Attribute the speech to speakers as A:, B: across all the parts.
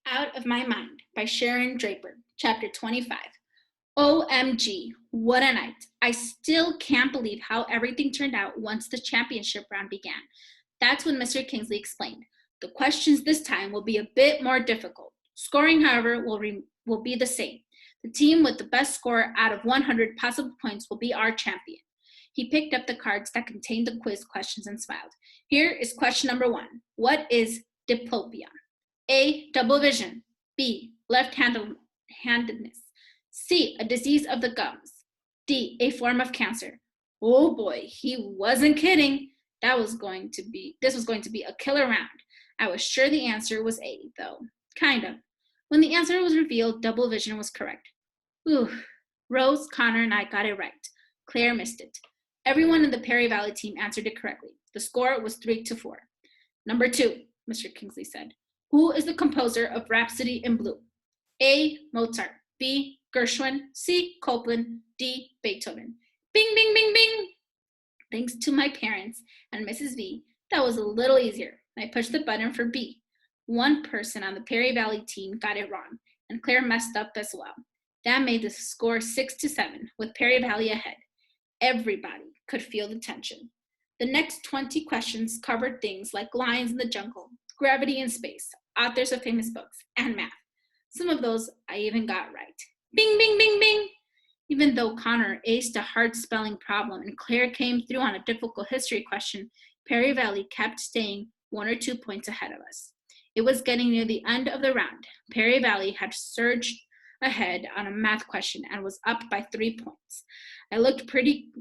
A: Out of My Mind by Sharon Draper, Chapter 25. OMG, what a night. I still can't believe how everything turned out once the championship round began. That's when Mr. Kingsley explained. The questions this time will be a bit more difficult. Scoring, however, will be the same. The team with the best score out of 100 possible points will be our champion. He picked up the cards that contained the quiz questions and smiled. Here is question number 1. What is diplopia? A. Double vision. B. Left-handedness. C. A disease of the gums. D. A form of cancer. Oh boy, he wasn't kidding. This was going to be a killer round. I was sure the answer was A, though. Kind of. When the answer was revealed, double vision was correct. Ooh. Rose, Connor, and I got it right. Claire missed it. Everyone in the Perry Valley team answered it correctly. The score was 3-4. Number 2, Mr. Kingsley said. Who is the composer of Rhapsody in Blue? A. Mozart. B. Gershwin. C. Copland. D. Beethoven. Bing, bing, bing, bing. Thanks to my parents and Mrs. V, that was a little easier. I pushed the button for B. One person on the Perry Valley team got it wrong, and Claire messed up as well. That made the score 6-7, with Perry Valley ahead. Everybody could feel the tension. The next 20 questions covered things like lions in the jungle, gravity in space, authors of famous books, and math. Some of those I even got right. Bing, bing, bing, bing. Even though Connor aced a hard spelling problem and Claire came through on a difficult history question, Perry Valley kept staying 1 or 2 points ahead of us. It was getting near the end of the round. Perry Valley had surged ahead on a math question and was up by 3 points. It looked pretty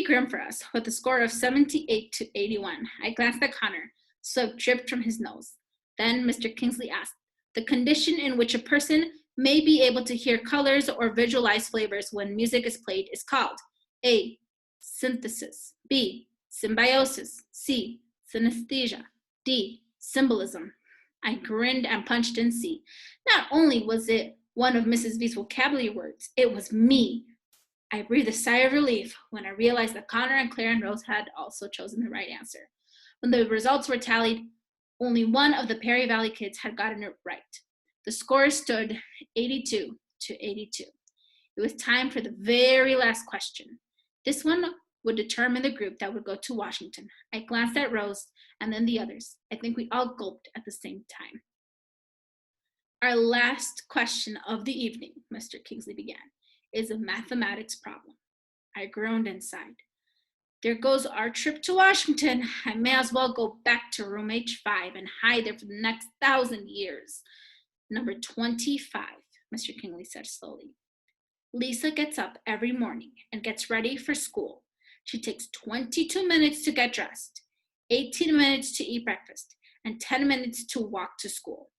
A: grim for us, with a score of 78-81. I glanced at Connor. Sweat dripped from his nose. Then Mr. Kingsley asked, the condition in which a person may be able to hear colors or visualize flavors when music is played is called A. Synthesis. B. Symbiosis. C. Synesthesia. D. Symbolism. I grinned and punched in C. Not only was it one of Mrs. V's vocabulary words, it was me. I breathed a sigh of relief when I realized that Connor and Claire and Rose had also chosen the right answer. When the results were tallied, only one of the Perry Valley kids had gotten it right. The score stood 82-82. It was time for the very last question. This one would determine the group that would go to Washington. I glanced at Rose and then the others. I think we all gulped at the same time. Our last question of the evening, Mr. Kingsley began, is a mathematics problem. I groaned inside. There goes our trip to Washington. I may as well go back to room H5 and hide there for the next 1,000 years. Number 25, Mr. Kingsley said slowly. Lisa gets up every morning and gets ready for school. She takes 22 minutes to get dressed, 18 minutes to eat breakfast, and 10 minutes to walk to school.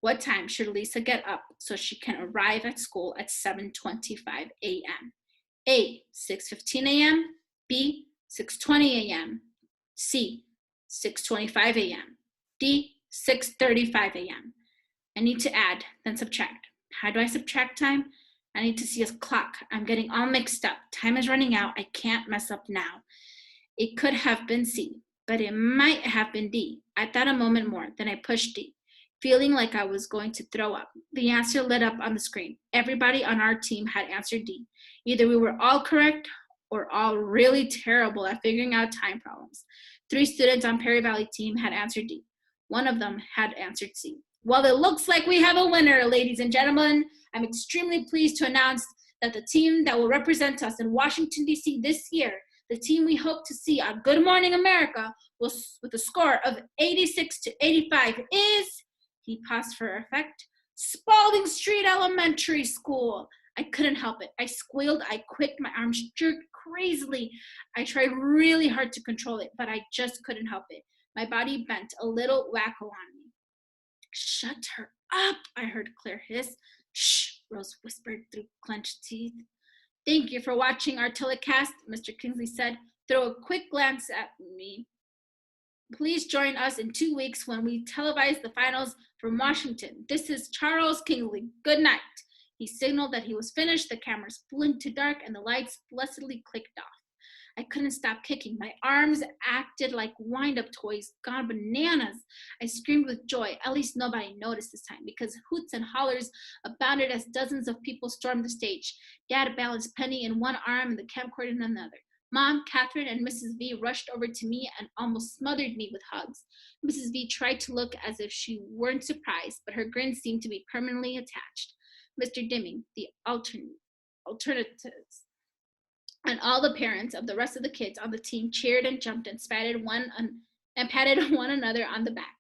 A: What time should Lisa get up so she can arrive at school at 7:25 a.m.? A. 6:15 a.m. B. 6:20 a.m. C. 6:25 a.m. D. 6:35 a.m. I need to add, then subtract. How do I subtract time? I need to see a clock. I'm getting all mixed up. Time is running out. I can't mess up now. It could have been C, but it might have been D. I thought a moment more, then I pushed D, feeling like I was going to throw up. The answer lit up on the screen. Everybody on our team had answered D. Either we were all correct or all really terrible at figuring out time problems. 3 students on Perry Valley team had answered D. One of them had answered C. Well, it looks like we have a winner, ladies and gentlemen. I'm extremely pleased to announce that the team that will represent us in Washington, D.C. this year, the team we hope to see on Good Morning America, with a score of 86-85 is, he paused for effect, Spalding Street Elementary School. I couldn't help it. I squealed, I quaked, my arms jerked crazily. I tried really hard to control it, but I just couldn't help it. My body bent a little wacko on me. Shut her up, I heard Claire hiss. Shh, Rose whispered through clenched teeth. Thank you for watching our telecast, Mr. Kingsley said. Throw a quick glance at me. Please join us in 2 weeks when we televise the finals from Washington. This is Charles Kingsley. Good night. He signaled that he was finished. The cameras blinked to dark and the lights blessedly clicked off. I couldn't stop kicking. My arms acted like wind-up toys, gone bananas. I screamed with joy. At least nobody noticed this time, because hoots and hollers abounded as dozens of people stormed the stage. Dad balanced Penny in one arm and the camcorder in another. Mom, Catherine, and Mrs. V rushed over to me and almost smothered me with hugs. Mrs. V tried to look as if she weren't surprised, but her grin seemed to be permanently attached. Mr. Dimming, the alternatives, and all the parents of the rest of the kids on the team cheered and jumped and patted one another on the back.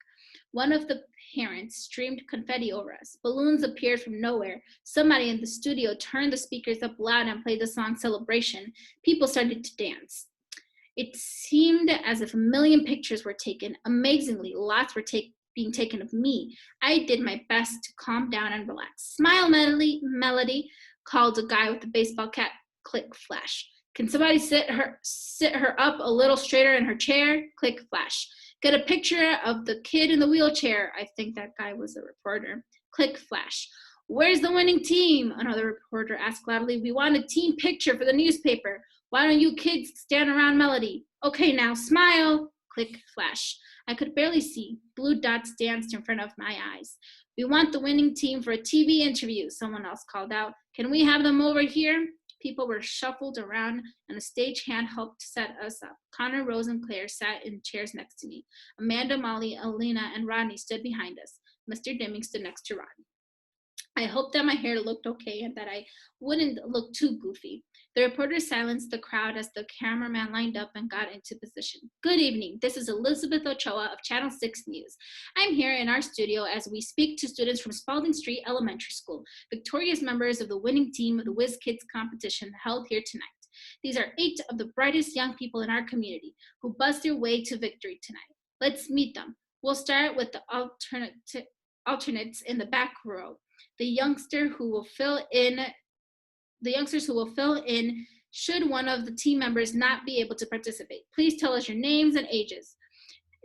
A: One of the parents streamed confetti over us. Balloons appeared from nowhere. Somebody in the studio turned the speakers up loud and played the song Celebration. People started to dance. It seemed as if a million pictures were taken. Amazingly, lots were being taken of me. I did my best to calm down and relax. Smile, Melody, called a guy with a baseball cap. Click, flash. Can somebody sit her up a little straighter in her chair? Click, flash. Get a picture of the kid in the wheelchair. I think that guy was a reporter. Click, flash. Where's the winning team? Another reporter asked loudly. We want a team picture for the newspaper. Why don't you kids stand around Melody? Okay, now smile. Click, flash. I could barely see. Blue dots danced in front of my eyes. We want the winning team for a TV interview, someone else called out. Can we have them over here? People were shuffled around, and a stagehand helped set us up. Connor, Rose, and Claire sat in chairs next to me. Amanda, Molly, Alina, and Rodney stood behind us. Mr. Dimming stood next to Rodney. I hoped that my hair looked okay and that I wouldn't look too goofy. The reporter silenced the crowd as the cameraman lined up and got into position. Good evening. This is Elizabeth Ochoa of Channel 6 News. I'm here in our studio as we speak to students from Spalding Street Elementary School, victorious members of the winning team of the Whiz Kids competition held here tonight. These are 8 of the brightest young people in our community who buzzed their way to victory tonight. Let's meet them. We'll start with the alternates in the back row. The youngsters who will fill in should one of the team members not be able to participate. Please tell us your names and ages,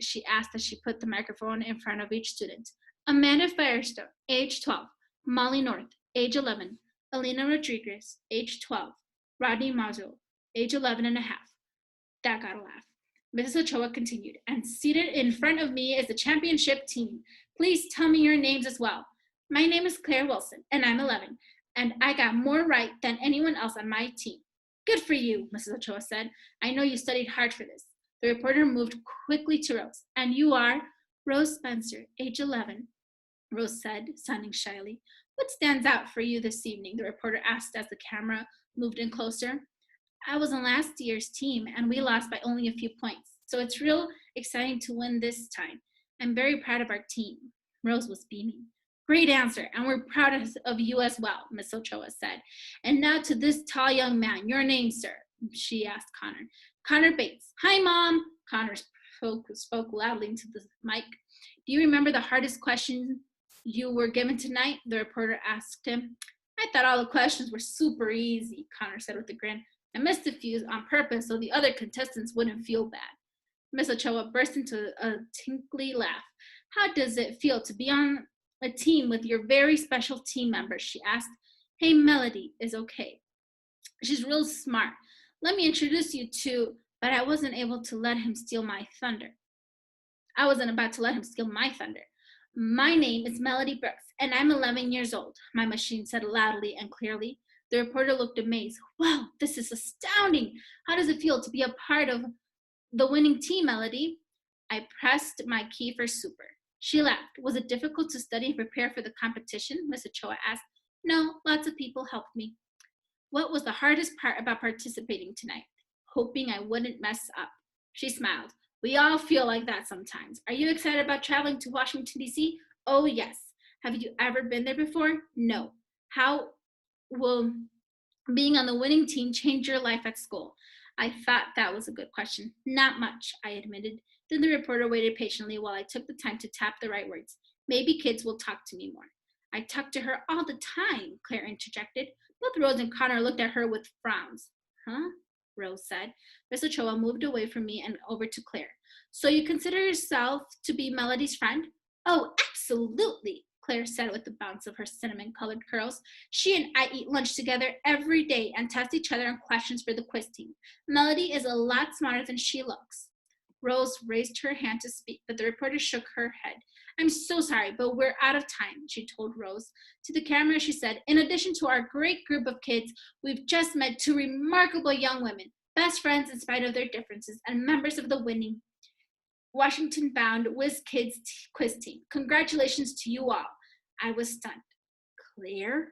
A: she asked as she put the microphone in front of each student. Amanda Firestone, age 12. Molly North, age 11. Alina Rodriguez, age 12. Rodney Mazo, age 11 and a half. That got a laugh. Mrs. Ochoa continued, and seated in front of me is the championship team. Please tell me your names as well. My name is Claire Wilson, and I'm 11, and I got more right than anyone else on my team. Good for you, Mrs. Ochoa said. I know you studied hard for this. The reporter moved quickly to Rose. And you are? Rose Spencer, age 11, Rose said, sounding shyly. What stands out for you this evening? The reporter asked as the camera moved in closer. I was on last year's team, and we lost by only a few points, so it's real exciting to win this time. I'm very proud of our team. Rose was beaming. Great answer, and we're proud of you as well, Miss Ochoa said. And now to this tall young man. Your name, sir, she asked Connor. Connor Bates. Hi, Mom. Connor spoke loudly into the mic. Do you remember the hardest question you were given tonight? The reporter asked him. I thought all the questions were super easy, Connor said with a grin. I missed a few on purpose so the other contestants wouldn't feel bad. Miss Ochoa burst into a tinkly laugh. How does it feel to be on a team with your very special team members? She asked. Hey, Melody is okay. She's real smart. Let me introduce you to, but I wasn't able to let him steal my thunder. I wasn't about to let him steal my thunder. My name is Melody Brooks, and I'm 11 years old, my machine said loudly and clearly. The reporter looked amazed. Wow, this is astounding. How does it feel to be a part of the winning team, Melody? I pressed my key for super. She laughed. Was it difficult to study and prepare for the competition? Miss Ochoa asked. No, lots of people helped me. What was the hardest part about participating tonight? Hoping I wouldn't mess up. She smiled. We all feel like that sometimes. Are you excited about traveling to Washington, D.C.? Oh, yes. Have you ever been there before? No. How will being on the winning team change your life at school? I thought that was a good question. Not much, I admitted. Then the reporter waited patiently while I took the time to tap the right words. Maybe kids will talk to me more. I talk to her all the time, Claire interjected. Both Rose and Connor looked at her with frowns. Huh? Rose said. Miss Ochoa moved away from me and over to Claire. So you consider yourself to be Melody's friend? Oh, absolutely, Claire said with a bounce of her cinnamon-colored curls. She and I eat lunch together every day and test each other on questions for the quiz team. Melody is a lot smarter than she looks. Rose raised her hand to speak, but the reporter shook her head. I'm so sorry, but we're out of time, she told Rose. To the camera, she said, in addition to our great group of kids, we've just met two remarkable young women, best friends in spite of their differences, and members of the winning Washington-bound Whiz Kids quiz team. Congratulations to you all. I was stunned. Claire?